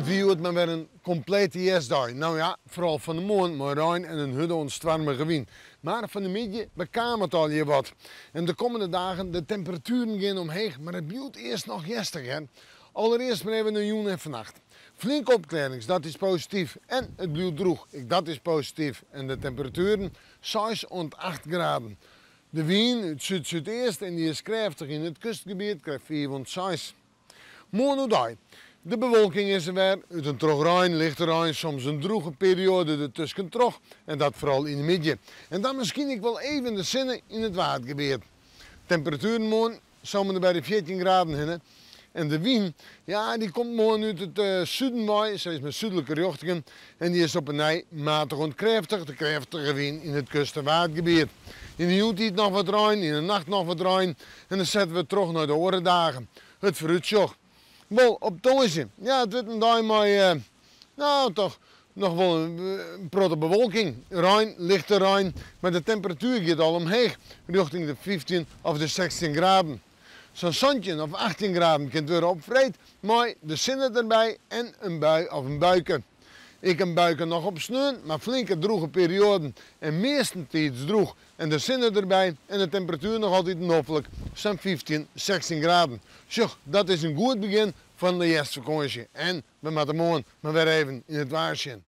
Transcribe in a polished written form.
De viert maar weer een complete jestdag. Nou ja, vooral van de morgen maar rein en een hudde ontstwarmige wind. Maar van de middag bekam het al je wat. En de komende dagen, de temperaturen gaan omheen, maar het blijft eerst nog jestig. Hè? Allereerst maar even een joen en vannacht. Flink opklarings, dat is positief. En het blijft droog, dat is positief. En de temperaturen 6 en 8 graden. De wind uit zuid-zuidoost en die is krachtig in het kustgebied, krijgt 4 en 6. Morgen de bewolking is er weer, uit een trog rein, lichte rein, soms een droege periode ertussen trog en dat vooral in de midden. En dan misschien ik wel even de zinnen in het watergebied. Temperaturen morgen zouden er bij de 14 graden heen. En de wind, ja, die komt morgen uit het zuiden bij, ze is met zuidelijke richtingen en die is op een nij matig en krachtig, de krachtige wind in het kust- en watergebied. In de ochtend nog wat rein, in de nacht nog wat rein en dan zetten we terug naar de orendagen. Het vooruitzicht. Wel, op Toosje, ja, het wordt een dag maar, nou toch, nog wel een protte bewolking. Rein, lichte rein, maar de temperatuur gaat al omheen, richting de 15 of de 16 graden. Zo'n zonnetje of 18 graden kunt worden opvreten, maar de zinnen erbij en een bui of een buiken. Ik kan buiken nog op sneeuw, maar flinke droege perioden en meestentijds droeg. En de zinnen erbij en de temperatuur nog altijd noffelijk, zo'n 15, 16 graden. Zo, dat is een goed begin van de vakantie. En we moeten morgen maar weer even in het waarschuwen.